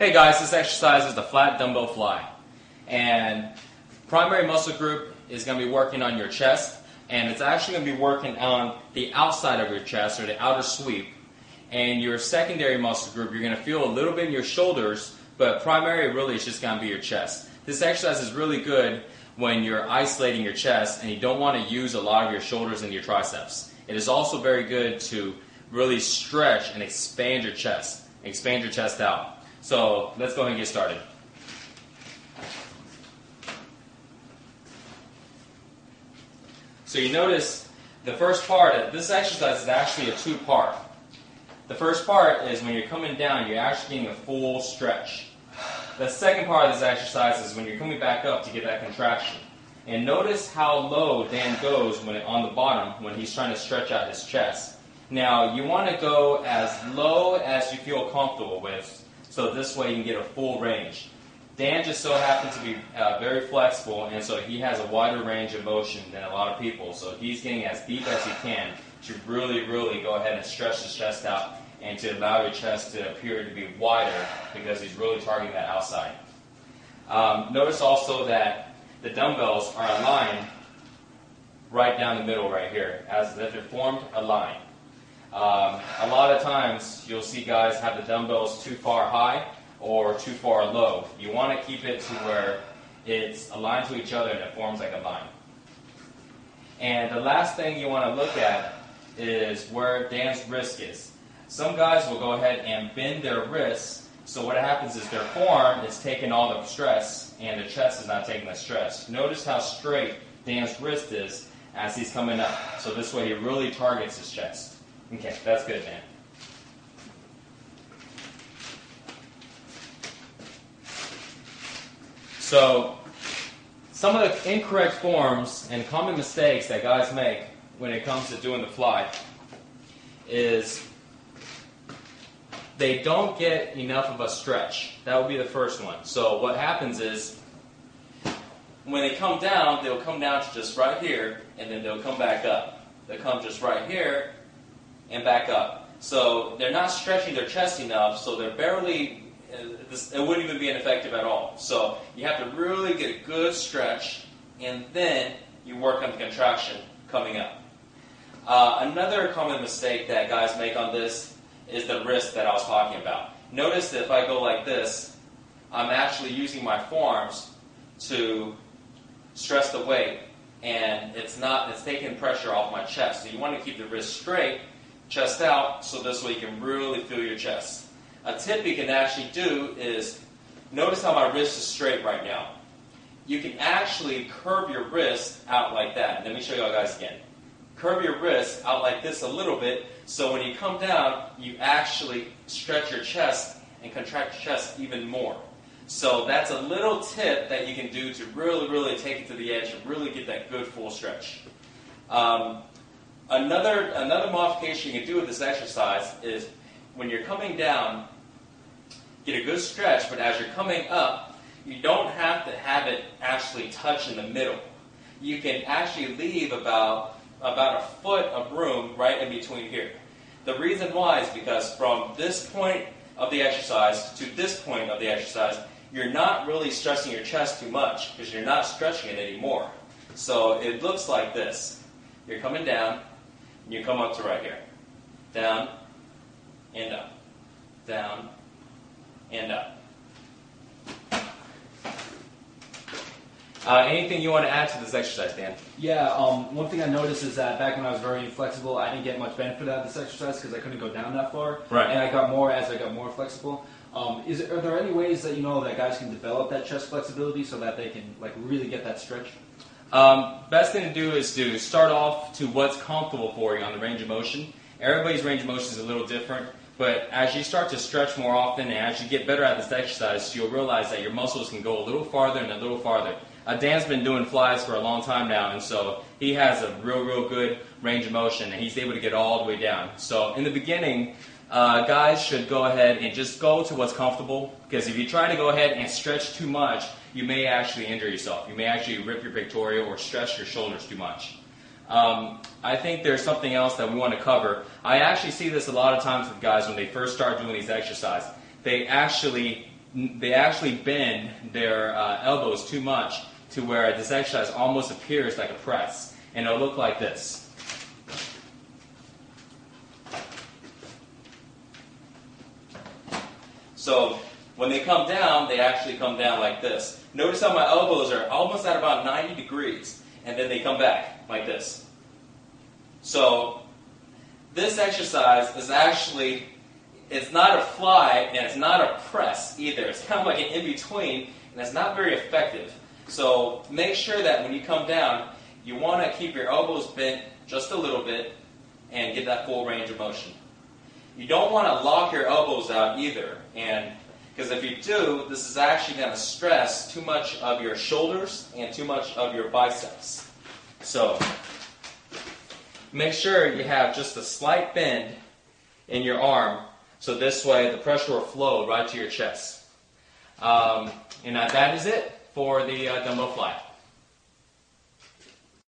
Hey guys, this exercise is the flat dumbbell fly. And primary muscle group is going to be working on your chest, and it's actually going to be working on the outside of your chest, or the outer sweep. And your secondary muscle group, you're going to feel a little bit in your shoulders, but primary really is just going to be your chest. This exercise is really good when you're isolating your chest and you don't want to use a lot of your shoulders and your triceps. It is also very good to really stretch and expand your chest out. So let's go ahead and get started. So you notice the first part, this exercise is actually a two-part. The first part is when you're coming down, you're actually getting a full stretch. The second part of this exercise is when you're coming back up to get that contraction. And notice how low Dan goes on the bottom when he's trying to stretch out his chest. Now, you want to go as low as you feel comfortable with, so this way you can get a full range. Dan just so happens to be very flexible, and so he has a wider range of motion than a lot of people. So he's getting as deep as he can to really, really go ahead and stretch his chest out and to allow your chest to appear to be wider because he's really targeting that outside. Notice also that the dumbbells are aligned right down the middle right here, as if they're formed a line. A lot of times you'll see guys have the dumbbells too far high or too far low. You want to keep it to where it's aligned to each other and it forms like a line. And the last thing you want to look at is where Dan's wrist is. Some guys will go ahead and bend their wrists, so what happens is their forearm is taking all the stress and the chest is not taking the stress. Notice how straight Dan's wrist is as he's coming up. So this way he really targets his chest. Okay, that's good, Dan. So, some of the incorrect forms and common mistakes that guys make when it comes to doing the fly is they don't get enough of a stretch. That would be the first one. So what happens is when they come down, they'll come down to just right here, and then they'll come back up. They'll come just right here and back up. So they're not stretching their chest enough, so they're barely, it wouldn't even be ineffective at all. So you have to really get a good stretch, and then you work on the contraction coming up. Another common mistake that guys make on this is the wrist that I was talking about. Notice that if I go like this, I'm actually using my forearms to stress the weight, and it's taking pressure off my chest. So you want to keep the wrist straight, chest out, so this way you can really feel your chest. A tip you can actually do is, notice how my wrist is straight right now. You can actually curve your wrist out like that. Let me show you guys again. Curve your wrist out like this a little bit, so when you come down, you actually stretch your chest and contract your chest even more. So that's a little tip that you can do to really, really take it to the edge and really get that good full stretch. Another modification you can do with this exercise is when you're coming down, get a good stretch, but as you're coming up, you don't have to have it actually touch in the middle. You can actually leave about a foot of room right in between here. The reason why is because from this point of the exercise to this point of the exercise, you're not really stressing your chest too much because you're not stretching it anymore. So it looks like this. You're coming down, and you come up to right here. Down, and up. Down, and up. Anything you want to add to this exercise, Dan? Yeah, one thing I noticed is that back when I was very inflexible, I didn't get much benefit out of this exercise because I couldn't go down that far. Right. And I got more as I got more flexible. Are there any ways that that guys can develop that chest flexibility so that they can really get that stretch? Best thing to do is to start off to what's comfortable for you on the range of motion. Everybody's range of motion is a little different, but as you start to stretch more often and as you get better at this exercise, you'll realize that your muscles can go a little farther and a little farther. Dan's been doing flies for a long time now, and so he has a real good range of motion, and he's able to get all the way down. So in the beginning, guys should go ahead and just go to what's comfortable, because if you try to go ahead and stretch too much, you may actually injure yourself. You may actually rip your pectoral or stretch your shoulders too much. I think there's something else that we want to cover. I actually see this a lot of times with guys when they first start doing these exercises. They actually they actually bend their elbows too much to where this exercise almost appears like a press. And it'll look like this. So when they come down, they actually come down like this. Notice how my elbows are almost at about 90 degrees, and then they come back like this. So this exercise is actually, it's not a fly and it's not a press either. It's kind of like an in-between, and it's not very effective. So make sure that when you come down, you want to keep your elbows bent just a little bit and get that full range of motion. You don't want to lock your elbows out either, and because if you do, this is actually going to stress too much of your shoulders and too much of your biceps. So make sure you have just a slight bend in your arm, so this way the pressure will flow right to your chest. And that is it for the dumbbell fly.